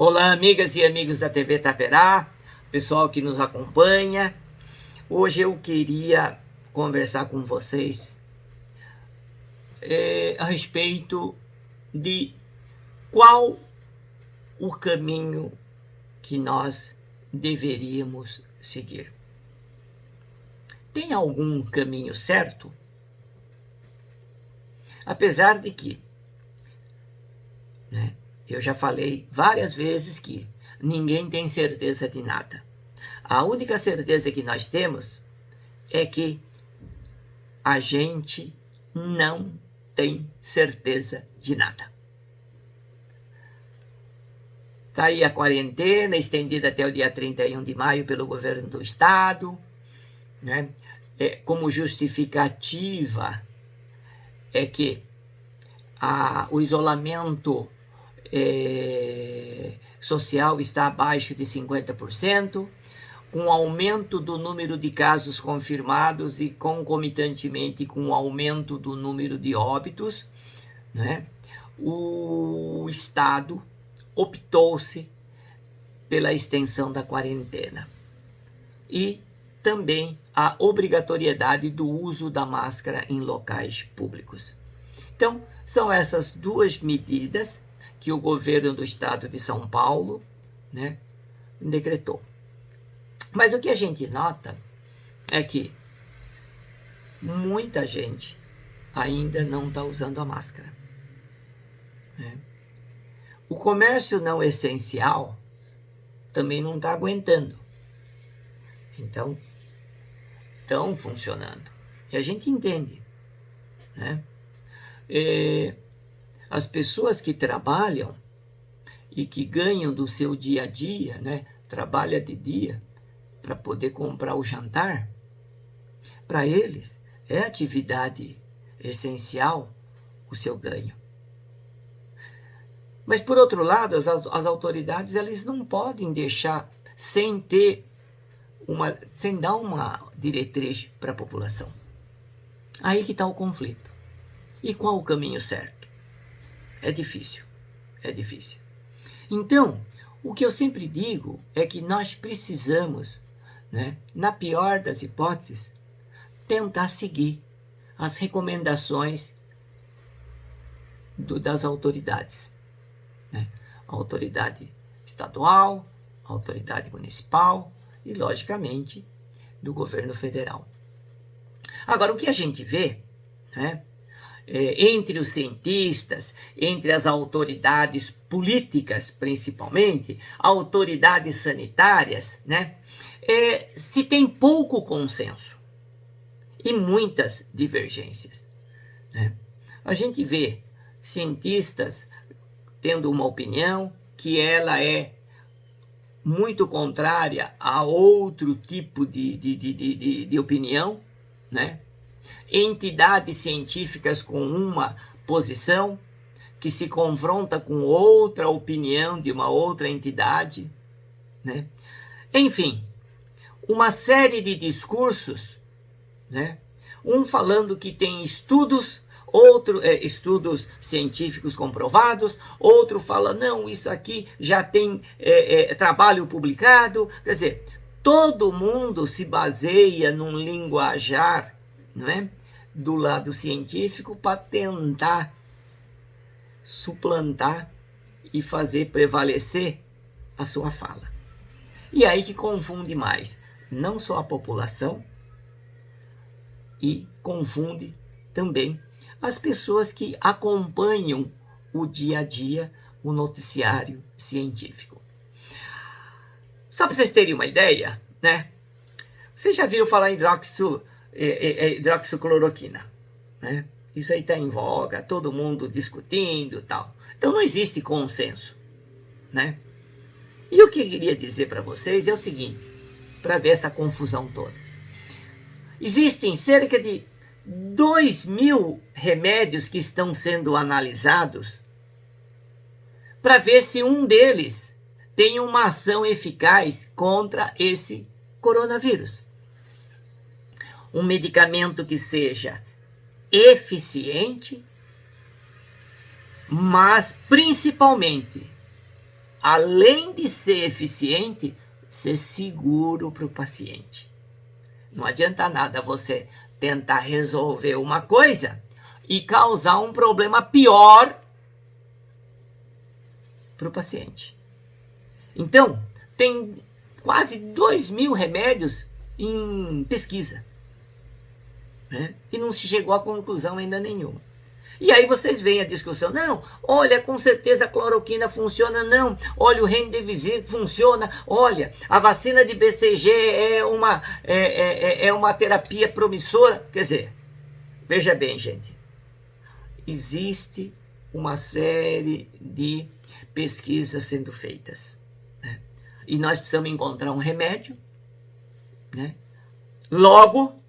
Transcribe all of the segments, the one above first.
Olá, amigas e amigos da TV Taperá, pessoal que nos acompanha. Hoje eu queria conversar com vocês a respeito de qual o caminho que nós deveríamos seguir. Tem algum caminho certo? Apesar de que, eu já falei várias vezes que ninguém tem certeza de nada. A única certeza que nós temos é que a gente não tem certeza de nada. Está aí a quarentena, estendida até o dia 31 de maio pelo governo do estado, né? Como justificativa é que o isolamento social está abaixo de 50%, com aumento do número de casos confirmados e concomitantemente com o aumento do número de óbitos, né? O Estado optou-se pela extensão da quarentena e também a obrigatoriedade do uso da máscara em locais públicos. Então, são essas duas medidas que o governo do estado de São Paulo, decretou. Mas o que a gente nota é que muita gente ainda não está usando a máscara. O comércio não essencial também não está aguentando. Então, estão funcionando. E a gente entende, as pessoas que trabalham e que ganham do seu dia a dia, trabalha de dia para poder comprar o jantar, para eles é atividade essencial o seu ganho. Mas, por outro lado, as autoridades eles não podem deixar sem dar uma diretriz para a população. Aí que está o conflito. E qual o caminho certo? É difícil. Então, o que eu sempre digo é que nós precisamos, na pior das hipóteses, tentar seguir as recomendações das autoridades. A autoridade estadual, a autoridade municipal e, logicamente, do governo federal. Agora, o que a gente vê, entre os cientistas, entre as autoridades políticas, principalmente, autoridades sanitárias, se tem pouco consenso e muitas divergências. A gente vê cientistas tendo uma opinião que ela é muito contrária a outro tipo de opinião, entidades científicas com uma posição que se confronta com outra opinião de uma outra entidade, Enfim, uma série de discursos, um falando que tem estudos, outro estudos científicos comprovados, outro fala, não, isso aqui já tem trabalho publicado. Quer dizer, todo mundo se baseia num linguajar, do lado científico para tentar suplantar e fazer prevalecer a sua fala. E aí que confunde mais, não só a população, e confunde também as pessoas que acompanham o dia a dia, o noticiário científico. Só para vocês terem uma ideia, vocês já viram falar em hidroxicloroquina, Isso aí está em voga, todo mundo discutindo e tal. Então não existe consenso, E o que eu queria dizer para vocês é o seguinte, para ver essa confusão toda. Existem cerca de 2.000 remédios que estão sendo analisados para ver se um deles tem uma ação eficaz contra esse coronavírus. Um medicamento que seja eficiente, mas principalmente além de ser eficiente, ser seguro para o paciente. Não adianta nada você tentar resolver uma coisa e causar um problema pior para o paciente. Então, tem quase 2.000 remédios em pesquisa, né? E não se chegou a conclusão ainda nenhuma. E aí vocês veem a discussão, não, olha, com certeza a cloroquina funciona, não, olha, o Remdesivir funciona, olha, a vacina de BCG é uma terapia promissora. Quer dizer, veja bem, gente, existe uma série de pesquisas sendo feitas, né? E nós precisamos encontrar um remédio, né? Logo,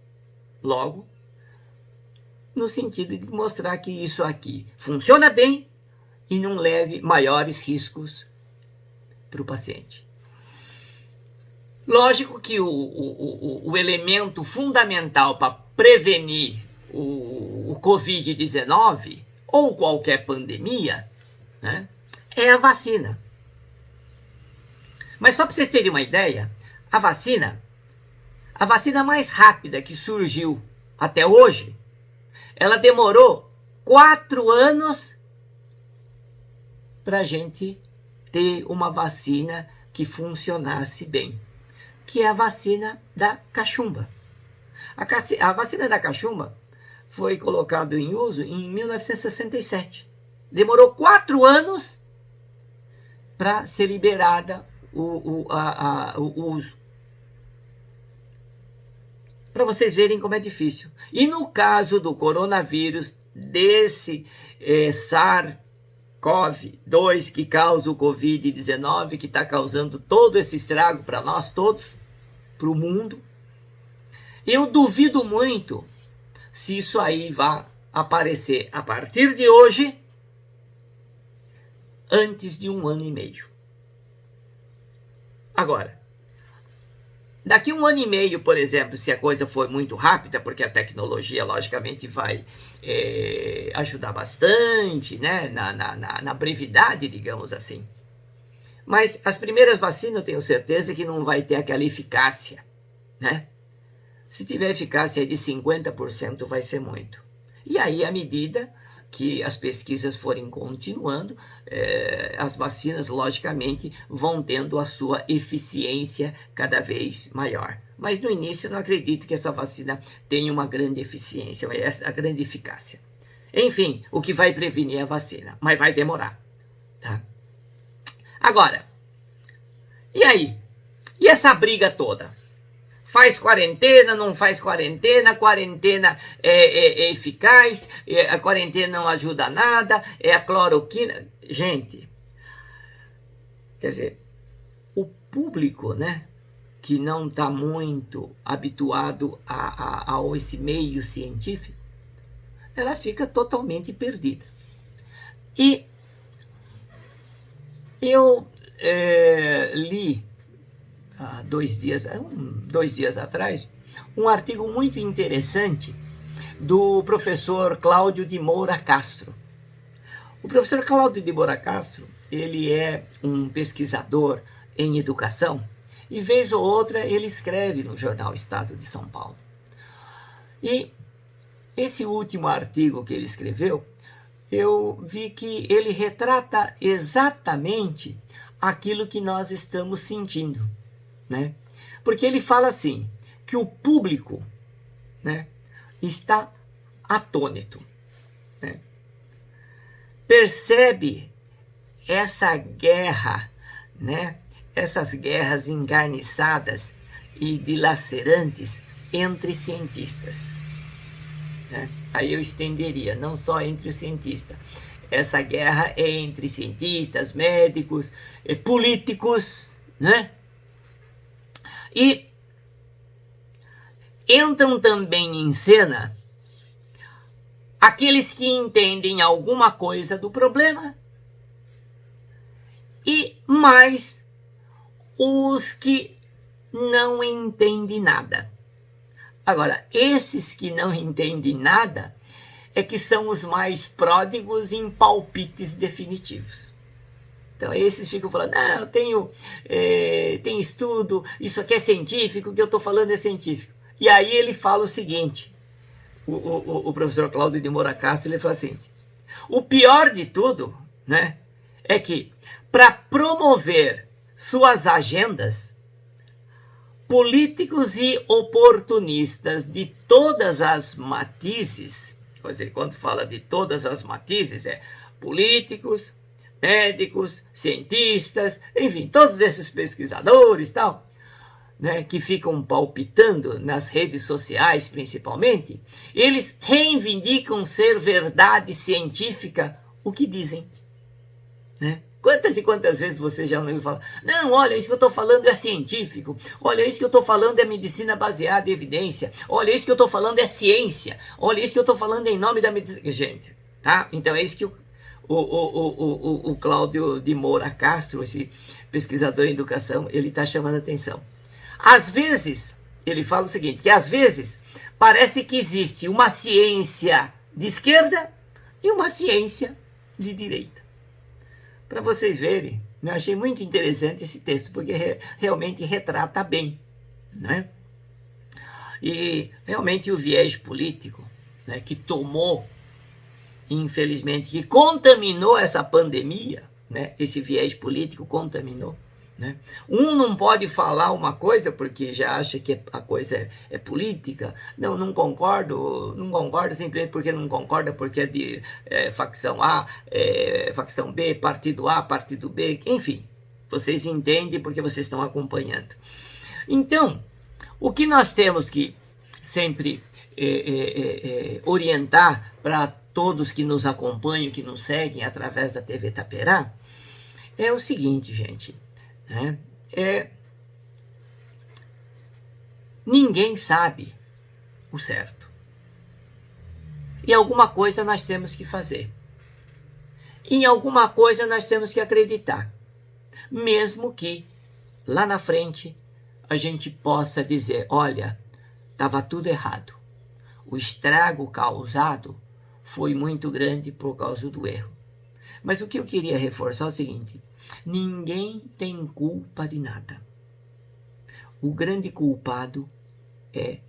no sentido de mostrar que isso aqui funciona bem e não leve maiores riscos para o paciente. Lógico que o elemento fundamental para prevenir o Covid-19 ou qualquer pandemia, né, é a vacina. Mas só para vocês terem uma ideia, a vacina mais rápida que surgiu até hoje, ela demorou 4 anos para a gente ter uma vacina que funcionasse bem, que é a vacina da cachumba. A vacina da cachumba foi colocada em uso em 1967. Demorou 4 anos para ser liberada o uso. Para vocês verem como é difícil. E no caso do coronavírus, desse SARS-CoV-2 que causa o Covid-19, que está causando todo esse estrago para nós todos, para o mundo, eu duvido muito se isso aí vai aparecer a partir de hoje, antes de 1 ano e meio. Agora, daqui 1 ano e meio, por exemplo, se a coisa for muito rápida, porque a tecnologia, logicamente, vai ajudar bastante, né, na brevidade, digamos assim. Mas as primeiras vacinas, eu tenho certeza que não vai ter aquela eficácia, né? Se tiver eficácia de 50%, vai ser muito. E aí, à medida que as pesquisas forem continuando, as vacinas, logicamente, vão tendo a sua eficiência cada vez maior. Mas no início eu não acredito que essa vacina tenha uma grande eficiência, a grande eficácia. Enfim, o que vai prevenir é a vacina, mas vai demorar, tá? Agora, e aí? E essa briga toda? Faz quarentena, não faz quarentena, a quarentena é eficaz, a quarentena não ajuda a nada, é a cloroquina. Gente, quer dizer, o público, né, que não está muito habituado a esse meio científico, ela fica totalmente perdida. E eu li há 2 dias atrás, um artigo muito interessante do professor Cláudio de Moura Castro. O professor Cláudio de Moura Castro, ele é um pesquisador em educação e vez ou outra ele escreve no jornal Estado de São Paulo. E esse último artigo que ele escreveu, eu vi que ele retrata exatamente aquilo que nós estamos sentindo, né? Porque ele fala assim, que o público, né, está atônito, né? Percebe essa guerra, né, essas guerras encarniçadas e dilacerantes entre cientistas, né? Aí eu estenderia, não só entre os cientistas. Essa guerra é entre cientistas, médicos, políticos, né? E entram também em cena aqueles que entendem alguma coisa do problema e mais os que não entendem nada. Agora, esses que não entendem nada é que são os mais pródigos em palpites definitivos. Então esses ficam falando, não, eu tenho estudo, isso aqui é científico, o que eu estou falando é científico. E aí ele fala o seguinte, o professor Cláudio de Moura Castro, ele fala assim, o pior de tudo, né, é que para promover suas agendas, políticos e oportunistas de todas as matizes, quer dizer, quando fala de todas as matizes, é políticos, médicos, cientistas, enfim, todos esses pesquisadores tal, né, que ficam palpitando nas redes sociais principalmente, eles reivindicam ser verdade científica o que dizem, né? Quantas e quantas vezes você já ouviu falar, não, olha, isso que eu estou falando é científico, olha, isso que eu estou falando é medicina baseada em evidência, olha, isso que eu estou falando é ciência, olha, isso que eu estou falando é em nome da medicina. Gente, tá? Então é isso que o Cláudio de Moura Castro, esse pesquisador em educação, ele está chamando a atenção. Às vezes, ele fala o seguinte, que às vezes parece que existe uma ciência de esquerda e uma ciência de direita. Para vocês verem, eu achei muito interessante esse texto, porque realmente retrata bem, né? E realmente o viés político, né, que tomou, infelizmente, que contaminou essa pandemia, né, esse viés político contaminou, né? Um não pode falar uma coisa porque já acha que a coisa é política. Não concordo simplesmente porque não concorda, porque é de facção A, facção B, partido A, partido B, enfim, vocês entendem porque vocês estão acompanhando. Então, o que nós temos que sempre orientar para todos que nos acompanham, que nos seguem através da TV Taperá, é o seguinte, gente, né? Ninguém sabe o certo. E alguma coisa nós temos que fazer. Em alguma coisa nós temos que acreditar. Mesmo que lá na frente a gente possa dizer, olha, estava tudo errado. O estrago causado foi muito grande por causa do erro. Mas o que eu queria reforçar é o seguinte, ninguém tem culpa de nada. O grande culpado é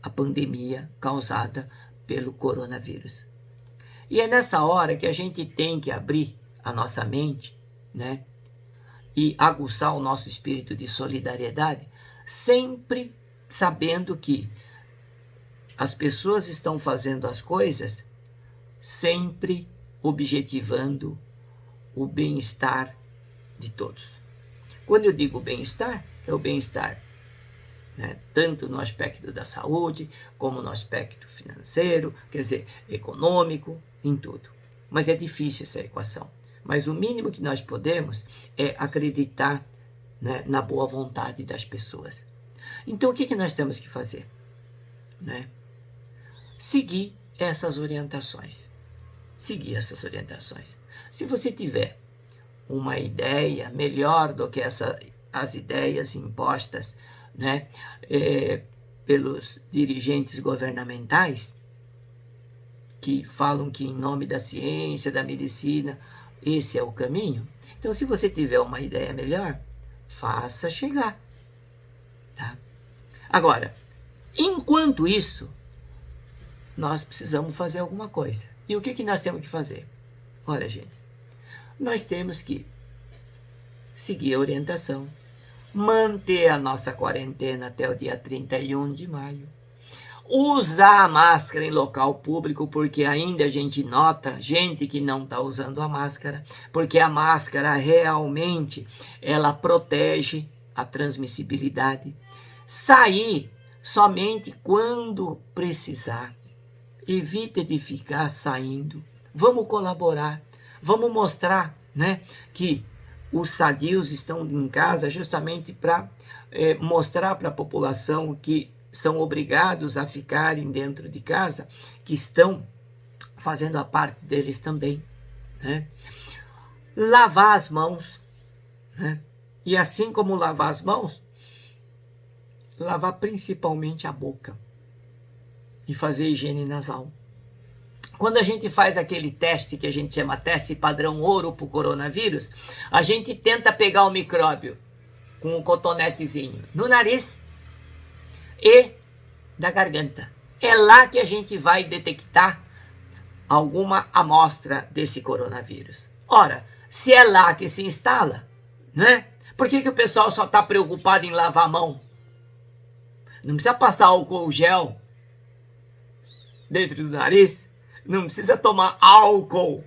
a pandemia causada pelo coronavírus. E é nessa hora que a gente tem que abrir a nossa mente, né, e aguçar o nosso espírito de solidariedade, sempre sabendo que as pessoas estão fazendo as coisas sempre objetivando o bem-estar de todos. Quando eu digo bem-estar, é o bem-estar, né, tanto no aspecto da saúde, como no aspecto financeiro, quer dizer, econômico, em tudo. Mas é difícil essa equação. Mas o mínimo que nós podemos é acreditar, né, na boa vontade das pessoas. Então o que nós temos que fazer? Né? Seguir essas orientações. Se você tiver uma ideia melhor do que as ideias impostas, né, pelos dirigentes governamentais, que falam que em nome da ciência, da medicina, esse é o caminho. Então, se você tiver uma ideia melhor, faça chegar. Tá? Agora, enquanto isso, nós precisamos fazer alguma coisa. E o que nós temos que fazer? Olha, gente, nós temos que seguir a orientação, manter a nossa quarentena até o dia 31 de maio, usar a máscara em local público, porque ainda a gente nota gente que não está usando a máscara, porque a máscara realmente ela protege a transmissibilidade. Sair somente quando precisar. Evite de ficar saindo. Vamos colaborar. Vamos mostrar, né, que os sadios estão em casa justamente para mostrar para a população que são obrigados a ficarem dentro de casa, que estão fazendo a parte deles também, né? Lavar as mãos, né? E assim como lavar as mãos, lavar principalmente a boca e fazer higiene nasal. Quando a gente faz aquele teste que a gente chama teste padrão ouro para o coronavírus, a gente tenta pegar o micróbio com um cotonetezinho no nariz e da garganta. É lá que a gente vai detectar alguma amostra desse coronavírus. Ora, se é lá que se instala, né? Por que o pessoal só está preocupado em lavar a mão? Não precisa passar álcool gel dentro do nariz? Não precisa tomar álcool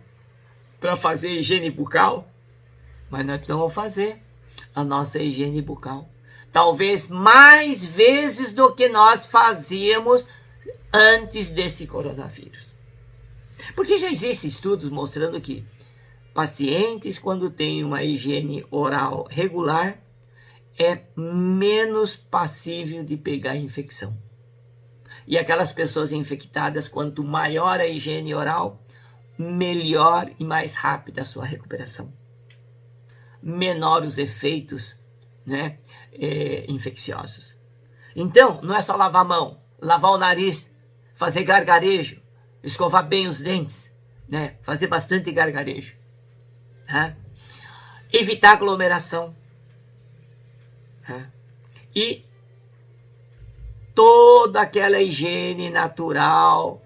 para fazer higiene bucal? Mas nós precisamos fazer a nossa higiene bucal. Talvez mais vezes do que nós fazíamos antes desse coronavírus. Porque já existem estudos mostrando que pacientes, quando têm uma higiene oral regular, é menos passível de pegar infecção. E aquelas pessoas infectadas, quanto maior a higiene oral, melhor e mais rápida a sua recuperação. Menor os efeitos, né, infecciosos. Então, não é só lavar a mão, lavar o nariz, fazer gargarejo, escovar bem os dentes, né, fazer bastante gargarejo. Evitar aglomeração. E toda aquela higiene natural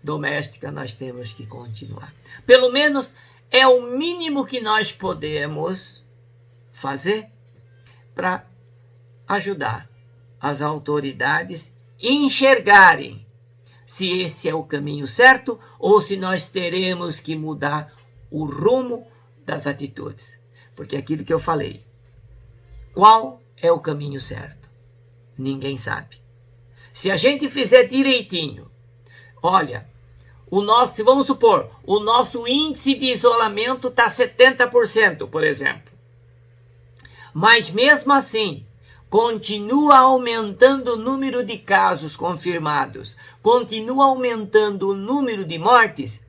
doméstica nós temos que continuar. Pelo menos é o mínimo que nós podemos fazer para ajudar as autoridades a enxergarem se esse é o caminho certo ou se nós teremos que mudar o rumo das atitudes. Porque aquilo que eu falei, qual é o caminho certo? Ninguém sabe. Se a gente fizer direitinho, olha, vamos supor, o nosso índice de isolamento está 70%, por exemplo. Mas mesmo assim, continua aumentando o número de casos confirmados, continua aumentando o número de mortes,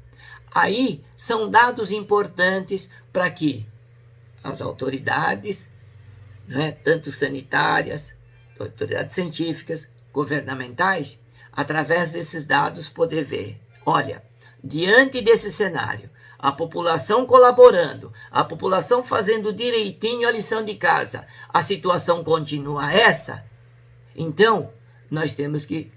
aí são dados importantes para que as autoridades, né, tanto sanitárias, autoridades científicas, governamentais, através desses dados poder ver, olha, diante desse cenário, a população colaborando, a população fazendo direitinho a lição de casa, a situação continua essa, então nós temos que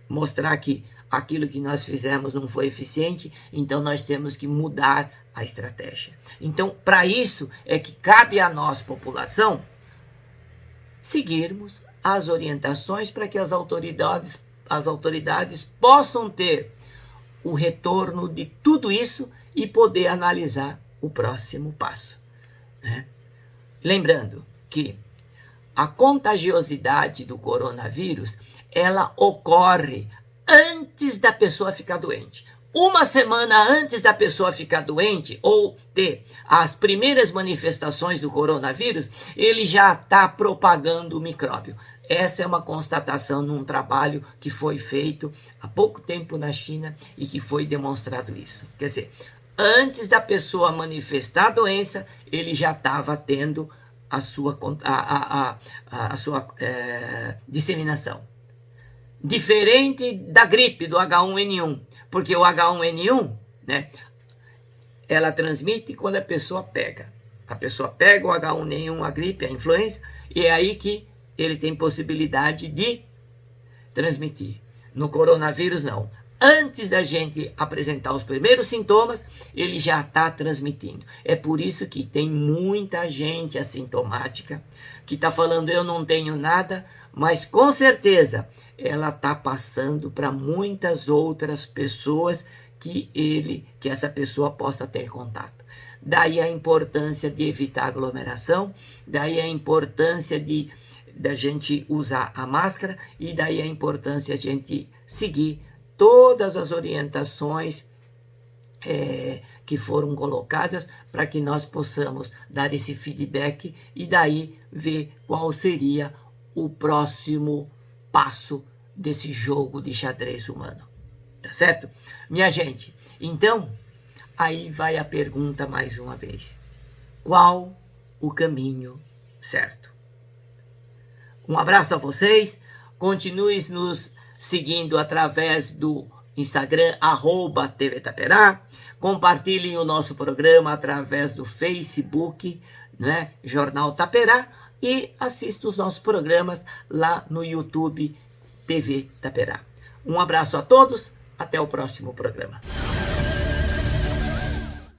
mostrar que aquilo que nós fizemos não foi eficiente, então nós temos que mudar a estratégia. Então, para isso é que cabe a nós, população, seguirmos as orientações para que as autoridades possam ter o retorno de tudo isso e poder analisar o próximo passo, né? Lembrando que a contagiosidade do coronavírus, ela ocorre antes da pessoa ficar doente. Uma semana antes da pessoa ficar doente ou ter as primeiras manifestações do coronavírus, ele já está propagando o micróbio. Essa é uma constatação num trabalho que foi feito há pouco tempo na China e que foi demonstrado isso. Quer dizer, antes da pessoa manifestar a doença, ele já estava tendo a sua disseminação. Diferente da gripe, do H1N1, porque o H1N1, né, ela transmite quando a pessoa pega. A pessoa pega o H1N1, a gripe, a influenza, e é aí que ele tem possibilidade de transmitir. No coronavírus, não. Antes da gente apresentar os primeiros sintomas, ele já está transmitindo. É por isso que tem muita gente assintomática que está falando, eu não tenho nada, mas com certeza ela está passando para muitas outras pessoas que essa pessoa possa ter contato. Daí a importância de evitar aglomeração, daí a importância da gente usar a máscara e daí a importância de a gente seguir todas as orientações que foram colocadas para que nós possamos dar esse feedback e daí ver qual seria o próximo passo desse jogo de xadrez humano. Tá certo? Minha gente, então, aí vai a pergunta mais uma vez. Qual o caminho certo? Um abraço a vocês, continue nos seguindo através do Instagram, @TV Itaperá. Compartilhem o nosso programa através do Facebook, né? Jornal Itaperá. E assista os nossos programas lá no YouTube TV Itaperá. Um abraço a todos, até o próximo programa.